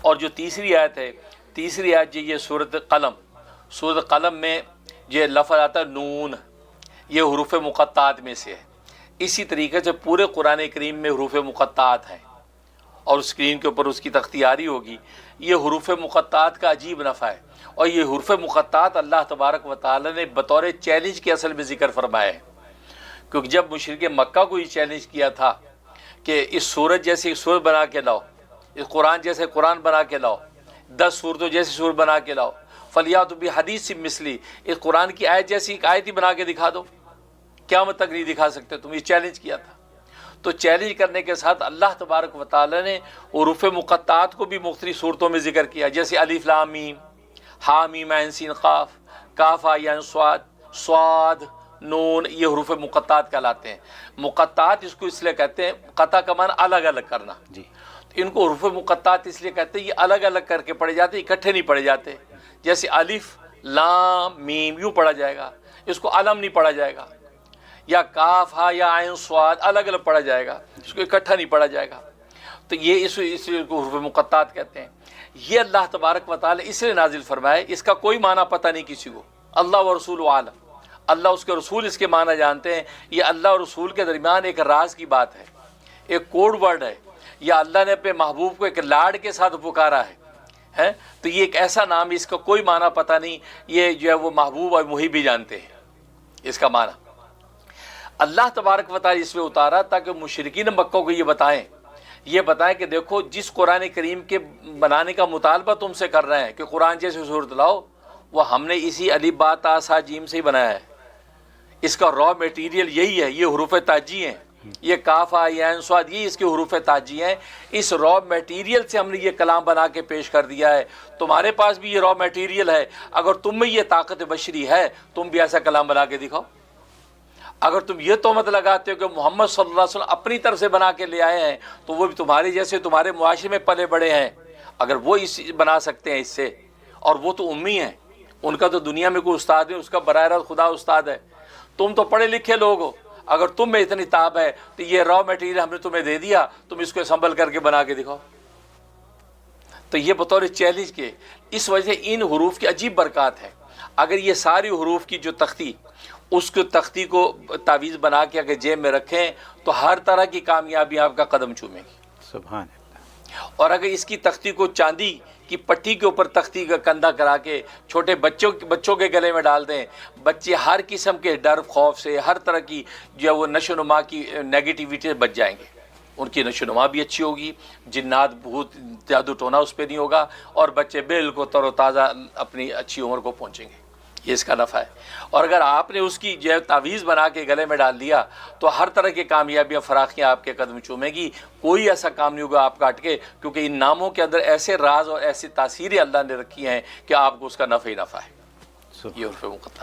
اور جو تیسری آیت ہے، تیسری آیت یہ سورۃ قلم، سورۃ قلم میں یہ لفظ آتا ہے نون، یہ حروف مقطعات میں سے ہے۔ اسی طریقے سے پورے قرآن کریم میں حروف مقطعات ہیں، اور اسکرین کے اوپر اس کی تختیاری ہوگی۔ یہ حروف مقطعات کا عجیب نفع ہے، اور یہ حروف مقطعات اللہ تبارک و تعالی نے بطور چیلنج کے اصل میں ذکر فرمایا ہے، کیونکہ جب مشرک مکہ کو یہ چیلنج کیا تھا کہ اس سورت جیسی سورت بنا کے لاؤ، اس قرآن جیسے قرآن بنا کے لاؤ، 10 سورتوں جیسی سورت بنا کے لاؤ، فلیاتوا بحدیث مثلی، اس قرآن کی آیت جیسی ایک آیت ہی بنا کے دکھا دو، قیامت تک نہیں دکھا سکتے تم، یہ چیلنج کیا تھا۔ تو چیلنج کرنے کے ساتھ اللہ تبارک و تعالی نے حروف مقطعات کو بھی مختلف صورتوں میں ذکر کیا، جیسے الف لام میم، ہا میم عین سین قاف، کاف ہا یا صاد، صاد نون، یہ حروف مقطعات کہلاتے ہیں۔ مقطعات اس کو اس لیے کہتے ہیں، قطع کا معنی الگ الگ کرنا جی، تو ان کو حروف مقطعات اس لیے کہتے ہیں، یہ الگ الگ کر کے پڑھے جاتے ہیں، اکٹھے نہیں پڑھے جاتے۔ جیسے الف لام میم یوں پڑھا جائے گا، اس کو علم نہیں پڑھا جائے گا، یا کاف ہا یا عین صاد الگ الگ پڑھا جائے گا، اس کو اکٹھا نہیں پڑھا جائے گا۔ تو یہ اس کو حروف مقطعات کہتے ہیں۔ یہ اللہ تبارک و تعالی اس لیے نازل فرمائے، اس کا کوئی معنی پتہ نہیں کسی کو، اللہ و رسول عالم، اللہ اس کے رسول اس کے معنی جانتے ہیں۔ یہ اللہ اور رسول کے درمیان ایک راز کی بات ہے، ایک کوڈ ورڈ ہے، یا اللہ نے اپنے محبوب کو ایک لاڈ کے ساتھ پکارا ہے، تو یہ ایک ایسا نام، اس کا کوئی معنی پتہ نہیں، یہ جو ہے وہ محبوب اور محب بھی جانتے ہیں اس کا معنی۔ اللہ تبارک و تعالی اس میں اتارا تاکہ مشرکین مکہ کو یہ بتائیں کہ دیکھو جس قرآن کریم کے بنانے کا مطالبہ تم سے کر رہے ہیں کہ قرآن جیسے صورت لاؤ، وہ ہم نے اسی الف با تا سا جیم سے ہی بنایا ہے، اس کا را میٹیریل یہی ہے، یہ حروف تاجی ہیں، یہ کاف ہا یا عین صاد یہ اس کے حروف تاجی ہیں، اس را میٹیریل سے ہم نے یہ کلام بنا کے پیش کر دیا ہے۔ تمہارے پاس بھی یہ را میٹیریل ہے، اگر تم میں یہ طاقت بشری ہے تم بھی ایسا کلام بنا کے دکھاؤ۔ اگر تم یہ تہمت لگاتے ہو کہ محمد صلی اللہ علیہ وسلم اپنی طرف سے بنا کے لے آئے ہیں تو وہ بھی تمہارے جیسے تمہارے معاشرے میں پلے بڑے ہیں، اگر وہ اس بنا سکتے ہیں اس سے، اور وہ تو امی ہیں، ان کا تو دنیا میں کوئی استاد نہیں، اس کا براہ راست خدا استاد ہے، تم تو پڑھے لکھے لوگ ہو، اگر تم میں اتنی تاب ہے تو یہ را میٹیریل ہم نے تمہیں دے دیا، تم اس کو سنبھل کر کے بنا کے دکھاؤ۔ تو یہ بطور چیلنج کے، اس وجہ سے ان حروف کی عجیب برکات ہے۔ اگر یہ ساری حروف کی جو تختی، اس کو تختی کو تعویذ بنا کے اگر جیب میں رکھیں تو ہر طرح کی کامیابی آپ کا قدم چومے گی۔ سبحان اللہ۔ اور اگر اس کی تختی کو چاندی کی پٹی کے اوپر تختی کا کندھا کرا کے چھوٹے بچوں کے گلے میں ڈال دیں، بچے ہر قسم کے ڈر خوف سے، ہر طرح کی جو ہے وہ نشو و نما کی نیگیٹیوٹی سے بچ جائیں گے، ان کی نشو و نما بھی اچھی ہوگی، جنات بھوت جادو ٹونا اس پہ نہیں ہوگا، اور بچے بالکل تر و تازہ اپنی اچھی عمر کو پہنچیں گے۔ یہ اس کا نفع ہے۔ اور اگر آپ نے اس کی جو ہے تعویذ بنا کے گلے میں ڈال دیا تو ہر طرح کی کامیابیاں فراخیاں آپ کے قدم چومے گی، کوئی ایسا کام نہیں ہوگا آپ کا اٹکے، کیونکہ ان ناموں کے اندر ایسے راز اور ایسی تاثیریں اللہ نے رکھی ہیں کہ آپ کو اس کا نفع ہی نفع ہے۔ یہ حروف مقطعات۔